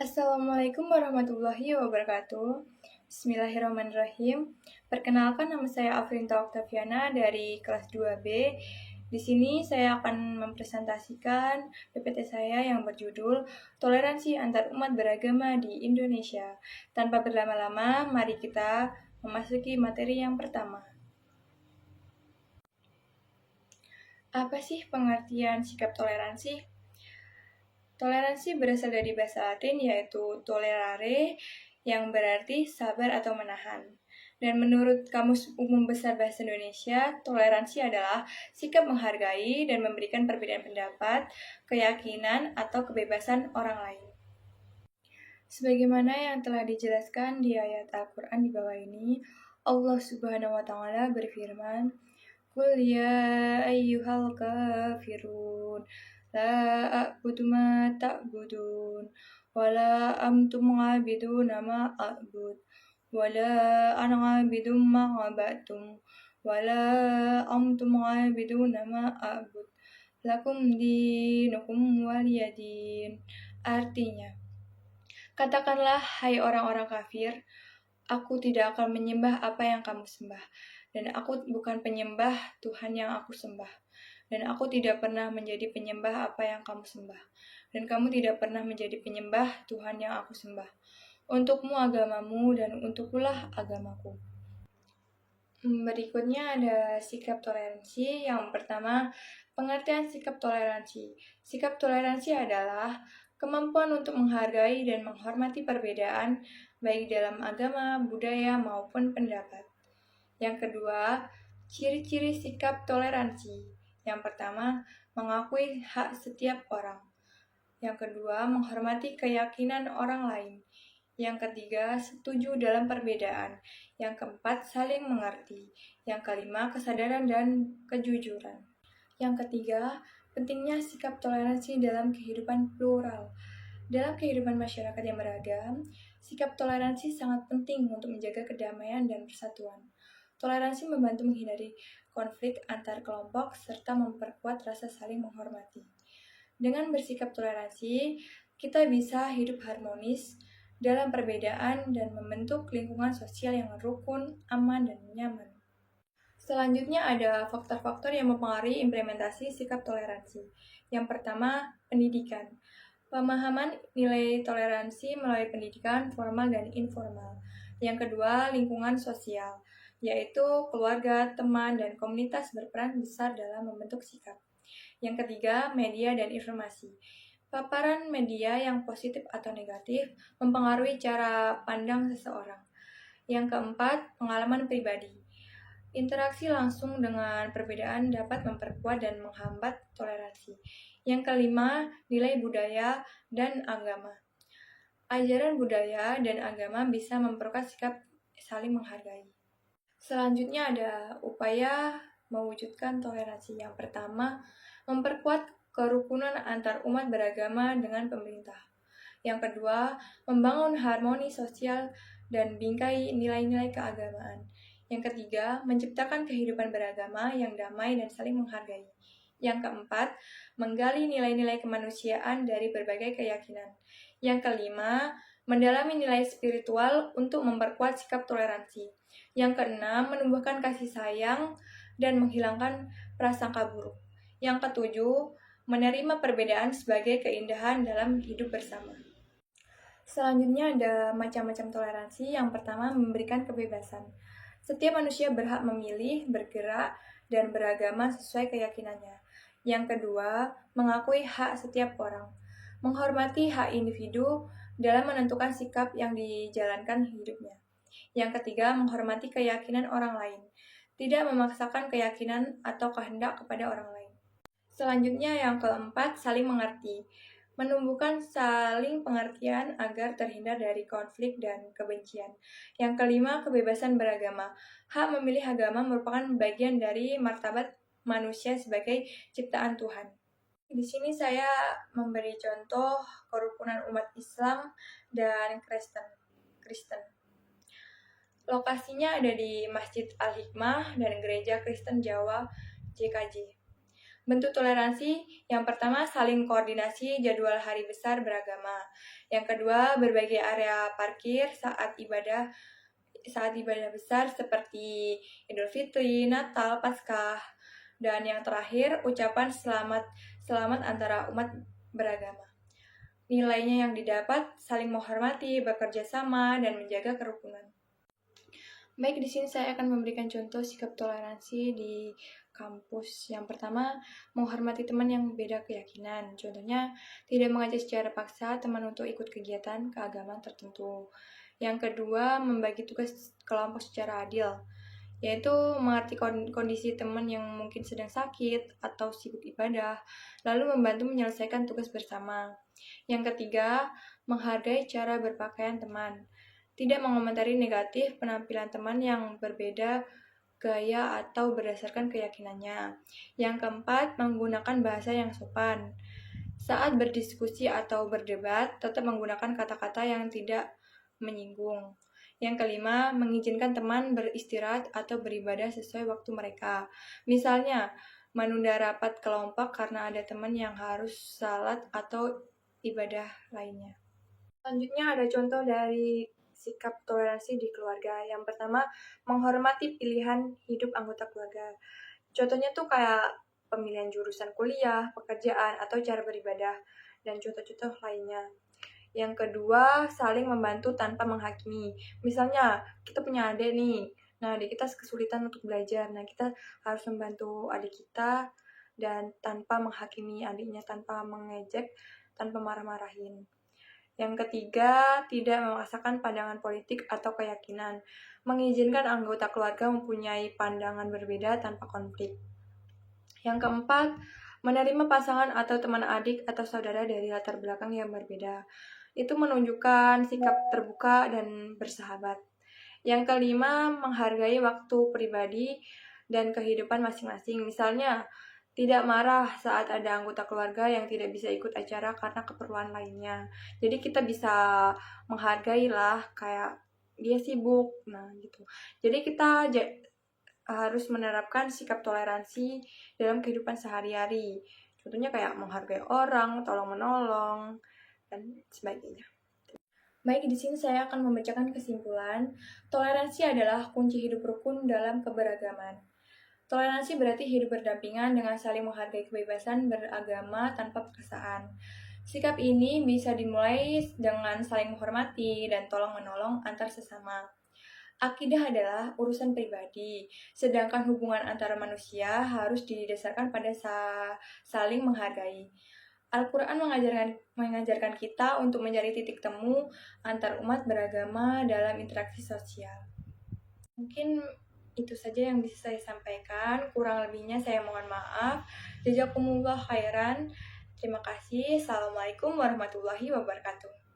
Assalamualaikum warahmatullahi wabarakatuh. Bismillahirrahmanirrahim. Perkenalkan, nama saya Afrinta Oktaviana dari kelas 2B. Di sini saya akan mempresentasikan PPT saya yang berjudul Toleransi Antar Umat Beragama di Indonesia. Tanpa berlama-lama, mari kita memasuki materi yang pertama. Apa sih pengertian sikap toleransi? Toleransi berasal dari bahasa Latin yaitu tolerare, yang berarti sabar atau menahan. Dan menurut Kamus Umum Besar Bahasa Indonesia, toleransi adalah sikap menghargai dan memberikan perbedaan pendapat, keyakinan, atau kebebasan orang lain. Sebagaimana yang telah dijelaskan di ayat Al-Quran di bawah ini, Allah Subhanahu wa Ta'ala berfirman, "Qul ya ayyuhal kafirun, la a'budu ma ta'budun, wa la antum 'abiduna ma a'bud, wa la ana 'abidun ma 'abadtum, wa la antum 'abiduna ma a'bud, lakum dinukum waliyadin." Artinya, katakanlah, hai orang-orang kafir, aku tidak akan menyembah apa yang kamu sembah, dan aku bukan penyembah Tuhan yang aku sembah, dan aku tidak pernah menjadi penyembah apa yang kamu sembah, dan kamu tidak pernah menjadi penyembah Tuhan yang aku sembah. Untukmu agamamu, dan untukkulah agamaku. Berikutnya ada sikap toleransi. Yang pertama, pengertian sikap toleransi. Sikap toleransi adalah kemampuan untuk menghargai dan menghormati perbedaan, baik dalam agama, budaya, maupun pendapat. Yang kedua, ciri-ciri sikap toleransi. Yang pertama, mengakui hak setiap orang. Yang kedua, menghormati keyakinan orang lain. Yang ketiga, setuju dalam perbedaan. Yang keempat, saling mengerti. Yang kelima, kesadaran dan kejujuran. Yang ketiga, pentingnya sikap toleransi dalam kehidupan plural. Dalam kehidupan masyarakat yang beragam, sikap toleransi sangat penting untuk menjaga kedamaian dan persatuan. Toleransi membantu menghindari konflik antar kelompok serta memperkuat rasa saling menghormati. Dengan bersikap toleransi, kita bisa hidup harmonis dalam perbedaan dan membentuk lingkungan sosial yang rukun, aman, dan nyaman. Selanjutnya ada faktor-faktor yang mempengaruhi implementasi sikap toleransi. Yang pertama, pendidikan. Pemahaman nilai toleransi melalui pendidikan formal dan informal. Yang kedua, lingkungan sosial, yaitu keluarga, teman, dan komunitas berperan besar dalam membentuk sikap. Yang ketiga, media dan informasi. Paparan media yang positif atau negatif mempengaruhi cara pandang seseorang. Yang keempat, pengalaman pribadi. Interaksi langsung dengan perbedaan dapat memperkuat dan menghambat toleransi. Yang kelima, nilai budaya dan agama. Ajaran budaya dan agama bisa memperkuat sikap saling menghargai. Selanjutnya ada upaya mewujudkan toleransi. Yang pertama, memperkuat kerukunan antar umat beragama dengan pemerintah. Yang kedua, membangun harmoni sosial dan bingkai nilai-nilai keagamaan. Yang ketiga, menciptakan kehidupan beragama yang damai dan saling menghargai. Yang keempat, menggali nilai-nilai kemanusiaan dari berbagai keyakinan. Yang kelima, mendalami nilai spiritual untuk memperkuat sikap toleransi. Yang keenam, menumbuhkan kasih sayang dan menghilangkan prasangka buruk. Yang ketujuh, menerima perbedaan sebagai keindahan dalam hidup bersama. Selanjutnya ada macam-macam toleransi. Yang pertama, memberikan kebebasan. Setiap manusia berhak memilih, bergerak, dan beragama sesuai keyakinannya. Yang kedua, mengakui hak setiap orang. Menghormati hak individu dalam menentukan sikap yang dijalankan hidupnya. Yang ketiga, menghormati keyakinan orang lain. Tidak memaksakan keyakinan atau kehendak kepada orang lain. Selanjutnya yang keempat, saling mengerti. Menumbuhkan saling pengertian agar terhindar dari konflik dan kebencian. Yang kelima, kebebasan beragama. Hak memilih agama merupakan bagian dari martabat manusia sebagai ciptaan Tuhan. Di sini saya memberi contoh kerukunan umat Islam dan Kristen. Lokasinya ada di Masjid Al-Hikmah dan Gereja Kristen Jawa JKJ. Bentuk toleransi yang pertama saling koordinasi jadwal hari besar beragama. Yang kedua berbagi area parkir saat ibadah besar seperti Idul Fitri, Natal, Paskah. Dan yang terakhir ucapan selamat antara umat beragama. Nilainya yang didapat saling menghormati, bekerja sama, dan menjaga kerukunan. Baik, di sini saya akan memberikan contoh sikap toleransi di kampus. Yang pertama, menghormati teman yang beda keyakinan. Contohnya, tidak mengajak secara paksa teman untuk ikut kegiatan keagamaan tertentu. Yang kedua, membagi tugas kelompok secara adil, yaitu mengerti kondisi teman yang mungkin sedang sakit atau sibuk ibadah, lalu membantu menyelesaikan tugas bersama. Yang ketiga, menghargai cara berpakaian teman. Tidak mengomentari negatif penampilan teman yang berbeda gaya atau berdasarkan keyakinannya. Yang keempat, menggunakan bahasa yang sopan. Saat berdiskusi atau berdebat, tetap menggunakan kata-kata yang tidak menyinggung. Yang kelima, mengizinkan teman beristirahat atau beribadah sesuai waktu mereka. Misalnya, menunda rapat kelompok karena ada teman yang harus salat atau ibadah lainnya. Selanjutnya ada contoh dari sikap toleransi di keluarga. Yang pertama, menghormati pilihan hidup anggota keluarga. Contohnya tuh kayak pemilihan jurusan kuliah, pekerjaan, atau cara beribadah, dan contoh-contoh lainnya. Yang kedua, saling membantu tanpa menghakimi. Misalnya, kita punya adik nih, nah adik kita kesulitan untuk belajar, nah kita harus membantu adik kita dan tanpa menghakimi adiknya, tanpa mengejek, tanpa marah-marahin. Yang ketiga, tidak memaksakan pandangan politik atau keyakinan, mengizinkan anggota keluarga mempunyai pandangan berbeda tanpa konflik. Yang keempat, menerima pasangan atau teman adik atau saudara dari latar belakang yang berbeda. Itu menunjukkan sikap terbuka dan bersahabat. Yang kelima, menghargai waktu pribadi dan kehidupan masing-masing. Misalnya, tidak marah saat ada anggota keluarga yang tidak bisa ikut acara karena keperluan lainnya. Jadi kita bisa menghargai lah, kayak dia sibuk, nah gitu. Jadi kita harus menerapkan sikap toleransi dalam kehidupan sehari-hari. Contohnya kayak menghargai orang, tolong menolong, dan sebagainya. Baik, di sini saya akan membacakan kesimpulan. Toleransi adalah kunci hidup rukun dalam keberagaman. Toleransi berarti hidup berdampingan dengan saling menghargai kebebasan beragama tanpa paksaan. Sikap ini bisa dimulai dengan saling menghormati dan tolong-menolong antar sesama. Akidah adalah urusan pribadi, sedangkan hubungan antara manusia harus didasarkan pada saling menghargai. Al-Quran mengajarkan kita untuk mencari titik temu antar umat beragama dalam interaksi sosial. Mungkin itu saja yang bisa saya sampaikan. Kurang lebihnya saya mohon maaf. Jazakumullah khairan. Terima kasih. Assalamualaikum warahmatullahi wabarakatuh.